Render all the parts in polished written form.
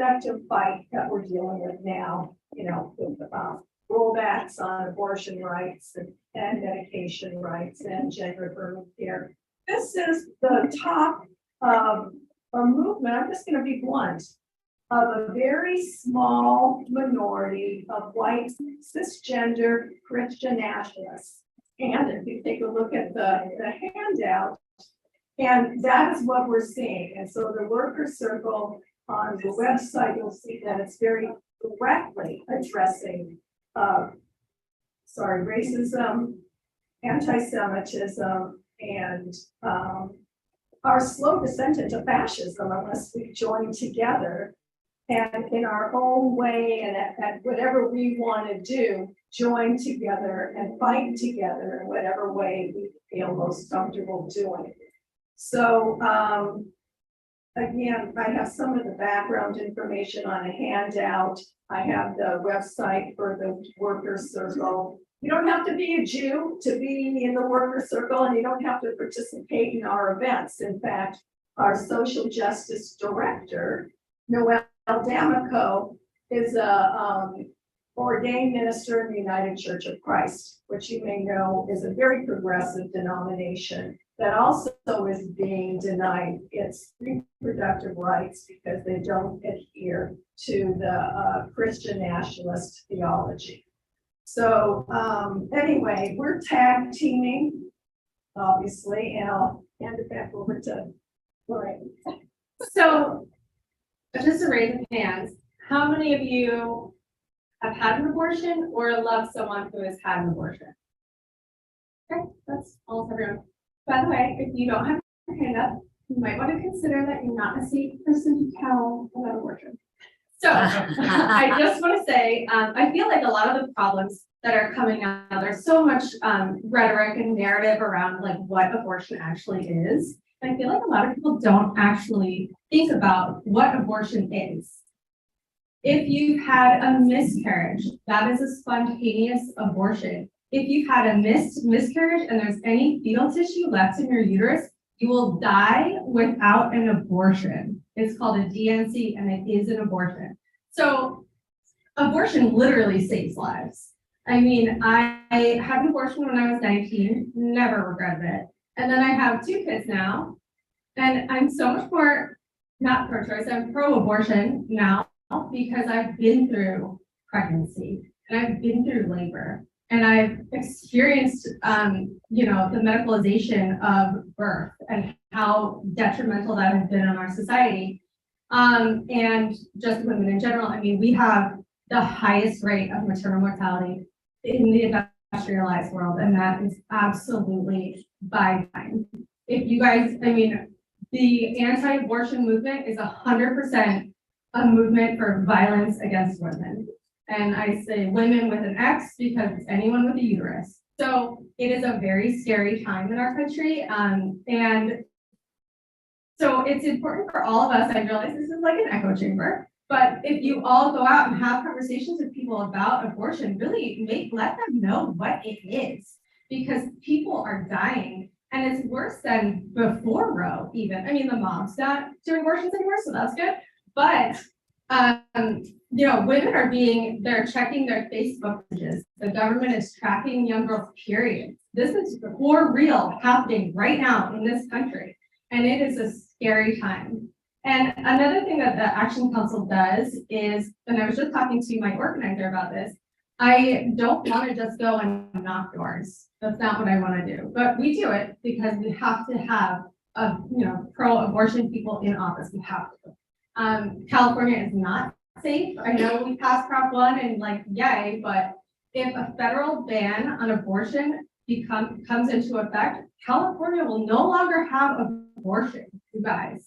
reproductive fight that we're dealing with now, you know, with rollbacks on abortion rights and medication rights and gender affirming care. This is the top of a movement. I'm just going to be blunt, of a very small minority of white cisgender Christian nationalists. And if you take a look at the handout, and that is what we're seeing. And so the worker circle on the website, you'll see that it's very directly addressing racism, anti-Semitism, and our slow descent into fascism unless we join together and in our own way and at whatever we want to do, join together and fight together in whatever way we feel most comfortable doing. So again, I have some of the background information on a handout. I have the website for the worker circle. You don't have to be a Jew to be in the worker circle, and you don't have to participate in our events. In fact, our social justice director, Noelle D'Amico, is a ordained minister in the United Church of Christ, which you may know is a very progressive denomination that also is being denied its reproductive rights because they don't adhere to the Christian nationalist theology. So anyway, we're tag teaming, obviously, and I'll hand it back over to Lorraine. So just a raise of hands, how many of you have had an abortion or love someone who has had an abortion? Okay, that's almost everyone. By the way, if you don't have your hand up, you might want to consider that you're not a safe person to tell about abortion. So I just want to say, I feel like a lot of the problems that are coming out, there's so much rhetoric and narrative around like what abortion actually is. And I feel like a lot of people don't actually think about what abortion is. If you've had a miscarriage, that is a spontaneous abortion. If you've had a miscarriage and there's any fetal tissue left in your uterus, you will die without an abortion. It's called a DNC and it is an abortion. So abortion literally saves lives. I mean, I had an abortion when I was 19, never regretted it. And then I have 2 kids now, and I'm so much more, not pro-choice, I'm pro-abortion now because I've been through pregnancy and I've been through labor and I've experienced, you know, the medicalization of birth and how detrimental that has been on our society. And just women in general. I mean, we have the highest rate of maternal mortality in the industrialized world, and that is absolutely by design. If you guys, I mean, the anti-abortion movement is 100% a movement for violence against women. And I say women with an X because it's anyone with a uterus. So it is a very scary time in our country. And so it's important for all of us. I realize this is like an echo chamber, but if you all go out and have conversations with people about abortion, really let them know what it is, because people are dying and it's worse than before Roe even. I mean, the mom's not doing abortions anymore, so that's good. But, you know, women are they're checking their Facebook pages. The government is tracking young girls, period. This is for real happening right now in this country. And it is a scary time. And another thing that the Action Council does is, and I was just talking to my organizer about this, I don't want to just go and knock doors. That's not what I want to do. But we do it because we have to have pro-abortion people in office. We have to. California is not safe. I know we passed Prop 1 and like, yay, but if a federal ban on abortion comes into effect, California will no longer have abortion, you guys.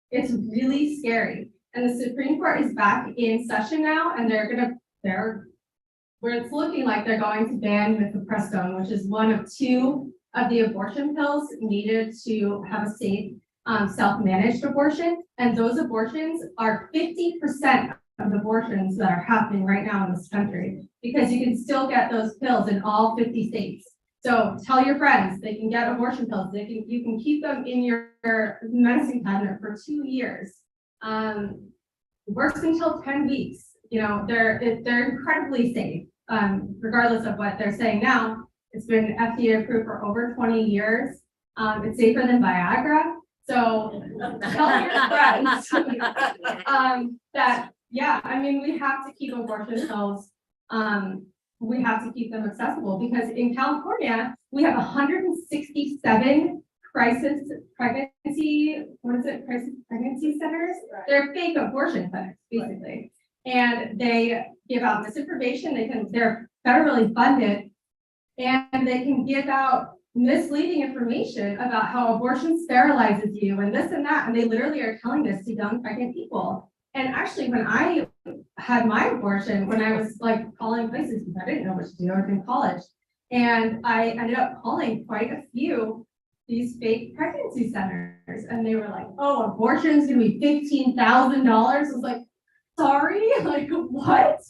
It's really scary. And the Supreme Court is back in session now, and where it's looking like they're going to ban mifepristone, which is one of 2 of the abortion pills needed to have a safe self-managed abortion. And those abortions are 50% of the abortions that are happening right now in this country, because you can still get those pills in all 50 states. So tell your friends they can get abortion pills. You can keep them in your medicine cabinet for 2 years. works until 10 weeks. You know, they're incredibly safe, regardless of what they're saying now. It's been FDA approved for over 20 years. It's safer than Viagra. So tell your friends that, yeah, I mean, we have to keep abortion pills. We have to keep them accessible because in California, we have 167 crisis pregnancy centers. Right. They're fake abortion clinics, basically. Right. And they give out misinformation. They're federally funded, and they can give out misleading information about how abortion sterilizes you and this and that. And they literally are telling this to young pregnant people. And actually, when I had my abortion, when I was like calling places because I didn't know what to do, I was in college, and I ended up calling quite a few these fake pregnancy centers, and they were like, "Oh, abortion's gonna be $15,000." I was like, "Sorry, like what?"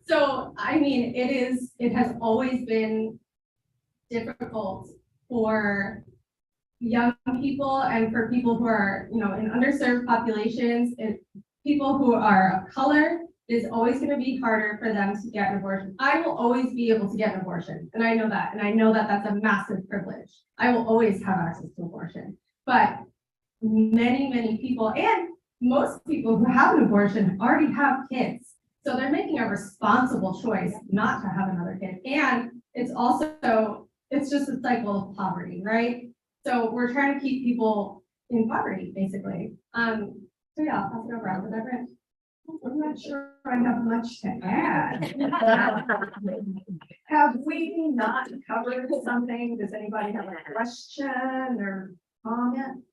So I mean, it has always been difficult for young people and for people who are, you know, in underserved populations and people who are of color. It is always going to be harder for them to get an abortion. I will always be able to get an abortion, and I know that, and I know that that's a massive privilege. I will always have access to abortion, but many people, and most people who have an abortion already have kids, so they're making a responsible choice not to have another kid. And it's just a cycle of poverty, right? So we're trying to keep people in poverty, basically. So yeah, I'll pass it over. Was that right? I'm not sure I have much to add. Have we not covered something? Does anybody have a question or comment?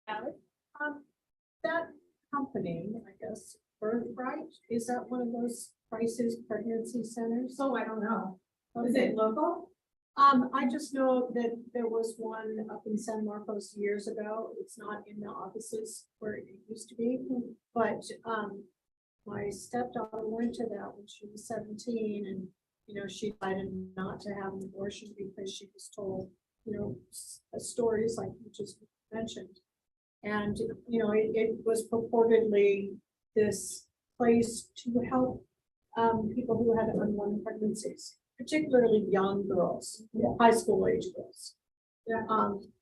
That company, I guess, Birthright, is that one of those crisis pregnancy centers? So I don't know. Is it local? I just know that there was one up in San Marcos years ago. It's not in the offices where it used to be, but my stepdaughter went to that when she was 17, and you know, she decided not to have an abortion because she was told, you know, stories like you just mentioned. And you know, it was purportedly this place to help people who had unwanted pregnancies, particularly young girls, high school age girls. Yeah.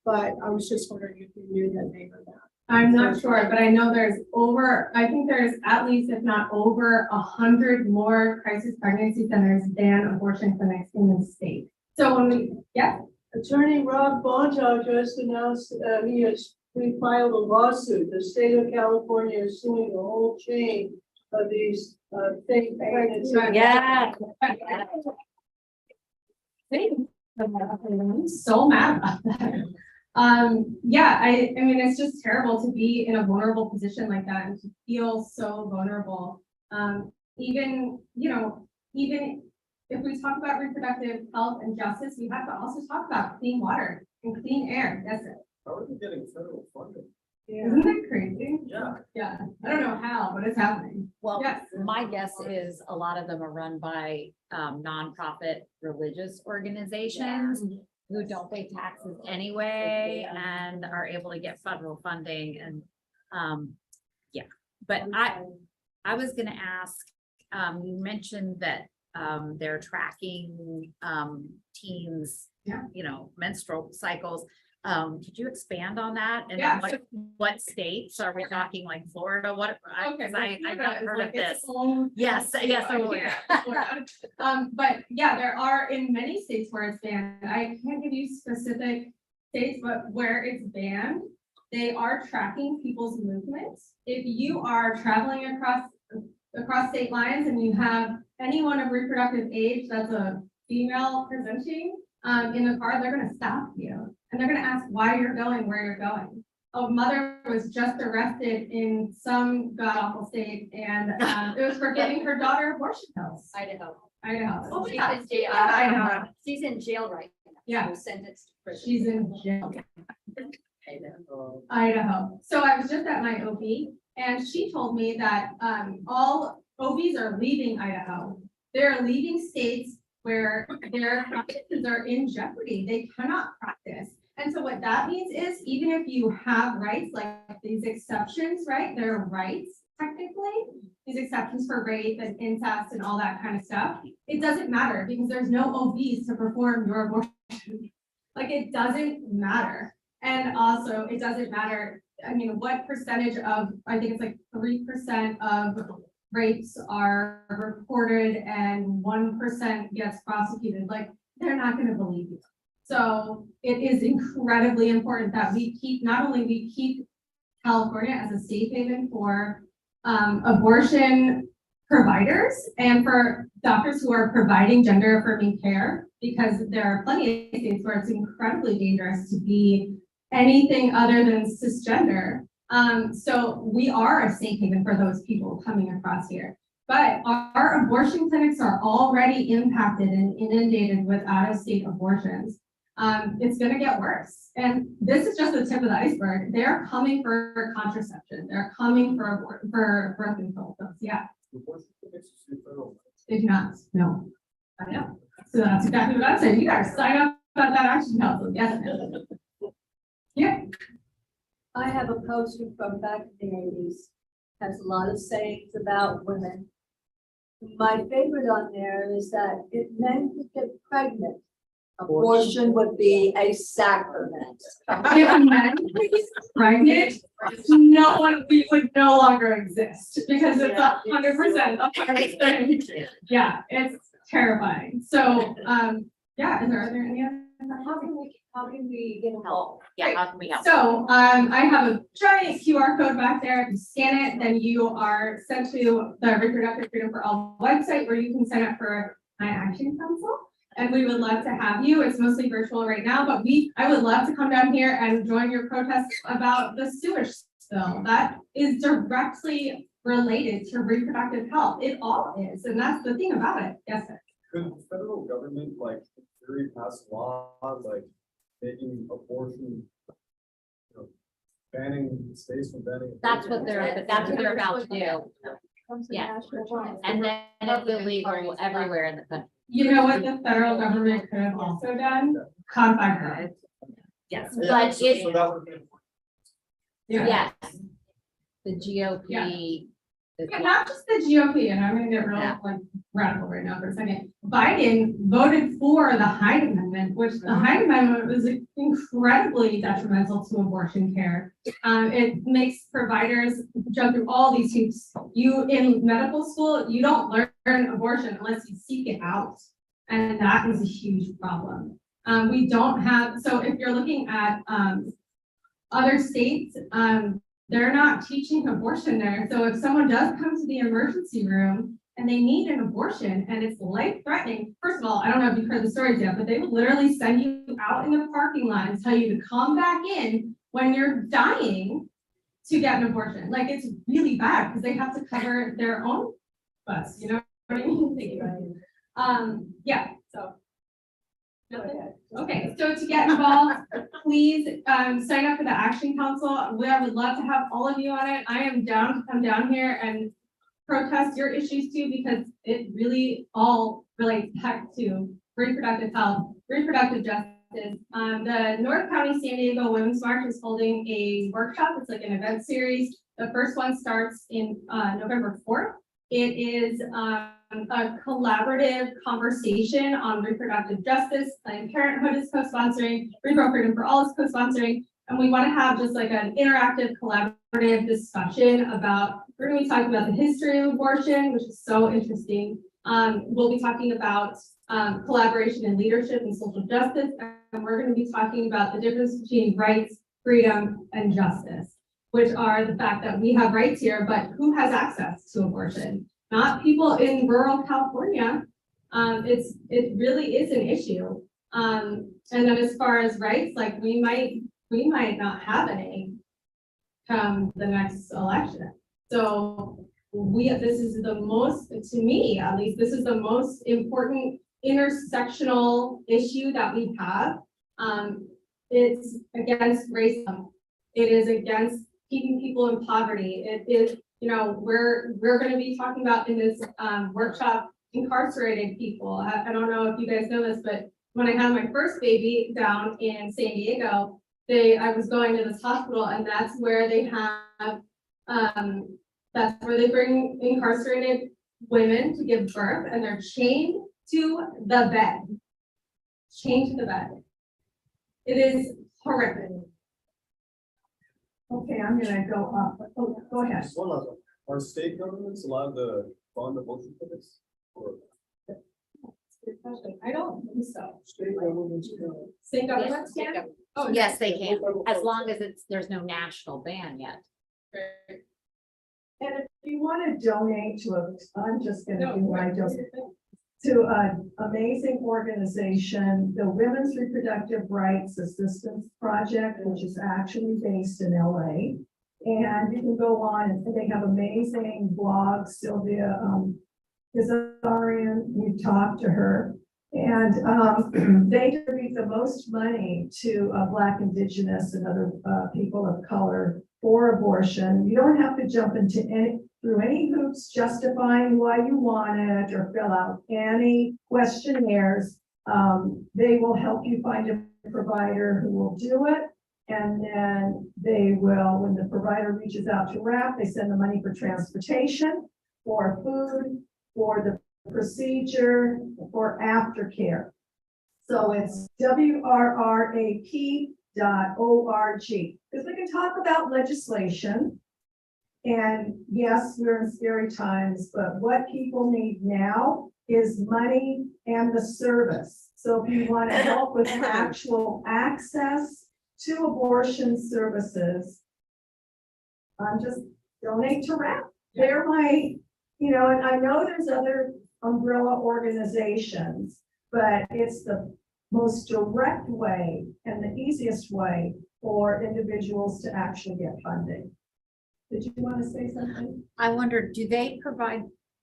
But I was just wondering if you knew the name of that. I'm not sure, but I know I think there's at least, if not over 100 more crisis pregnancy centers than abortion clinics in the state. So when Attorney Rob Bonta just announced he has pre-filed a lawsuit. The state of California is suing the whole chain of these fake pregnancy. Yeah. I'm so mad about that. Yeah, I mean, it's just terrible to be in a vulnerable position like that and to feel so vulnerable. Even if we talk about reproductive health and justice, we have to also talk about clean water and clean air. That's it. How are we getting federal funding? Yeah. Isn't that crazy? Yeah. Yeah. I don't know how, but it's happening. Well, Yes. my guess is a lot of them are run by nonprofit religious organizations who don't pay taxes anyway and are able to get federal funding. And but I was going to ask, you mentioned that they're tracking teens, you know, menstrual cycles. Could you expand on that? And Yeah. what states are we talking, like Florida? What? Okay, I've not heard of this. Yes, Yes, I'm aware. But yeah, there are in many states where it's banned. I can't give you specific states, but where it's banned, they are tracking people's movements. If you are traveling across state lines and you have anyone of reproductive age that's a female presenting in the car, they're going to stop you and they're going to ask why you're going where you're going. A mother was just arrested in some god awful state, and it was for giving her daughter abortion pills. Idaho. Oh, She's yeah. in jail. Idaho. She's in jail right now. Yeah. She was sentenced to prison. She's in jail. Idaho. So I was just at my OB, and she told me that all OBs are leaving Idaho. They're leaving states where their practices are in jeopardy. They cannot practice. And so what that means is, even if you have rights, like these exceptions, right? They're rights, technically. These acceptance for rape and incest and all that kind of stuff, it doesn't matter because there's no OBs to perform your abortion. Like, it doesn't matter. And also, it doesn't matter, I mean, what percentage of, I think it's like 3% of rapes are reported and 1% gets prosecuted. Like, they're not gonna believe you. So it is incredibly important that we keep, not only we keep California as a safe haven for abortion providers and for doctors who are providing gender affirming care, because there are plenty of states where it's incredibly dangerous to be anything other than cisgender. So we are a safe haven for those people coming across here. But our abortion clinics are already impacted and inundated with out-of-state abortions. It's going to get worse. And this is just the tip of the iceberg. They're coming for contraception. They're coming for birth control pills. Yeah. They do not. No. I know. So that's exactly what I'm saying. You guys sign up at that action council. Yes. Yeah. I have a poster from back in the 80s, has a lot of sayings about women. My favorite on there is that if men could get pregnant, abortion would be a sacrament. If men pregnant, no one, we would no longer exist because it's 100%. Yeah, it's terrifying. So, yeah, are there any other? How can we get help? Yeah, how can we help? So, I have a giant QR code back there. If you scan it, then you are sent to the Reproductive Freedom For All website where you can sign up for my action council. And we would love to have you. It's mostly virtual right now, but I would love to come down here and join your protest about the sewage spill. That is directly related to reproductive health. It all is, and that's the thing about it. Yes, sir. Could the federal government, like, in theory, pass laws like making abortion, banning states from banning? That's what they're about to do. Yeah. And then it's illegal everywhere in the country. You know what the federal government could have also done? Codify her. Yes, Yeah, but so it, that would be. yes. The GOP. is Yeah, not just the GOP, and I'm gonna get real like radical right now for a second. Biden voted for the Hyde Amendment, which the Hyde Amendment was incredibly detrimental to abortion care. It makes providers jump through all these hoops. You in medical school, you don't learn abortion unless you seek it out, and that is a huge problem. We don't have, so if you're looking at other states, they're not teaching abortion there. So if someone does come to the emergency room and they need an abortion and it's life-threatening, first of all, I don't know if you've heard the stories yet, but they will literally send you out in the parking lot and tell you to come back in when you're dying to get an abortion. Like, it's really bad because they have to cover their own butts, you know what I mean? Yeah, so. Okay, so to get involved, please sign up for the Action Council. I would love to have all of you on it. I am down to come down here and protest your issues too, because it really all relates back to reproductive health, reproductive justice. The North County San Diego Women's March is holding a workshop. It's like an event series. The first one starts in November 4th. It is a collaborative conversation on reproductive justice. Planned Parenthood is co-sponsoring, Reproductive Freedom For All is co-sponsoring, and we want to have just like an interactive, collaborative discussion about, we're going to be talking about the history of abortion, which is so interesting. We'll be talking about collaboration in leadership and social justice, and we're going to be talking about the difference between rights, freedom, and justice, which are the fact that we have rights here, but who has access to abortion? Not people in rural California. It really is an issue. And then as far as rights, like we might not have any come the next election. So this is the most, to me at least, this is the most important intersectional issue that we have. It's against racism. It is against keeping people in poverty. It is, we're going to be talking about in this workshop incarcerated people. I don't know if you guys know this, but when I had my first baby down in San Diego, I was going to this hospital, and that's where they have That's where they bring incarcerated women to give birth and they're chained to the bed. Chained to the bed. It is horrific. Okay, I'm gonna go up. Oh, go ahead. Just one last one. Are state governments allowed to fund abortion clinics? Or I don't think so. state governments can? State governments can? Oh, Yes, they can, as long as there's no national ban yet. And if you want to donate to I'm just gonna No, do my donation. To an amazing organization, the Women's Reproductive Rights Assistance Project, which is actually based in LA. And you can go on and they have amazing blogs. Sylvia Kazarian, we've talked to her. And they contribute the most money to Black, Indigenous, and other people of color for abortion. You don't have to jump into through any hoops justifying why you want it or fill out any questionnaires. They will help you find a provider who will do it. And then they will, when the provider reaches out to WRAP, they send the money for transportation, for food, for the procedure, for aftercare. So it's WRRAP.org. Because we can talk about legislation. And yes, we're in scary times, but what people need now is money and the service. So if you want to help with actual access to abortion services, just donate to WRAP. They're my, and I know there's other umbrella organizations, but it's the most direct way and the easiest way for individuals to actually get funding. Did you want to say something? I wonder,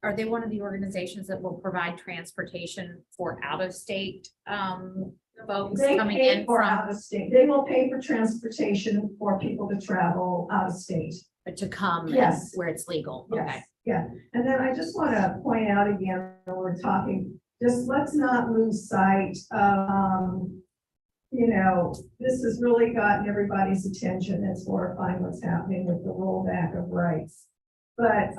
are they one of the organizations that will provide transportation for out-of-state folks They coming pay in for from, out of state. They will pay for transportation for people to travel out of state. to come Yes. where it's legal? Okay. Yes, yeah. And then I just want to point out again, when we're talking, just let's not lose sight of, this has really gotten everybody's attention. It's horrifying what's happening with the rollback of rights. But,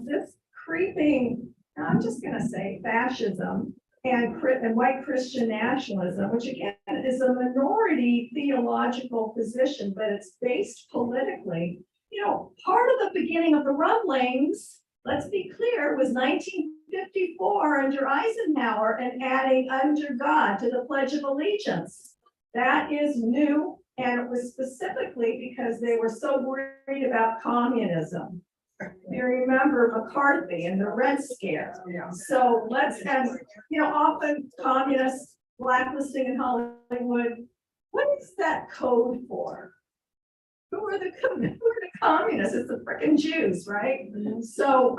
this creeping, I'm just going to say fascism and white Christian nationalism, which again is a minority theological position, but it's based politically. Part of the beginning of the rumblings, let's be clear, was 1954 under Eisenhower and adding under God to the Pledge of Allegiance. That is new, and it was specifically because they were so worried about communism. You remember McCarthy and the Red Scare. So often communists blacklisting in Hollywood. What is that code for? Who are the communists? It's the frickin' Jews, right? So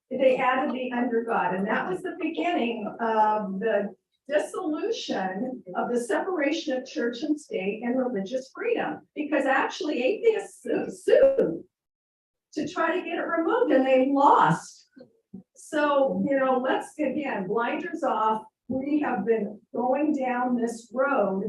they added the under God, and that was the beginning of the dissolution of the separation of church and state and religious freedom, because actually atheists sued to try to get it removed, and they lost. So, let's, again, blinders off. We have been going down this road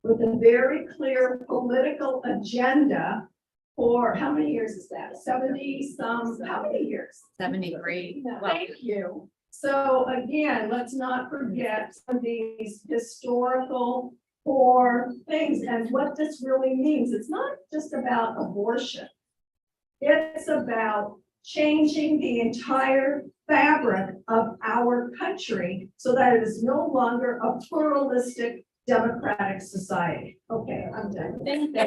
with a very clear political agenda for, how many years is that? 70 some, how many years? 73. Well, Thank you. So again, let's not forget some of these historical core things and what this really means. It's not just about abortion. It's about changing the entire fabric of our country so that it is no longer a pluralistic democratic society. Okay, I'm done. Thank you.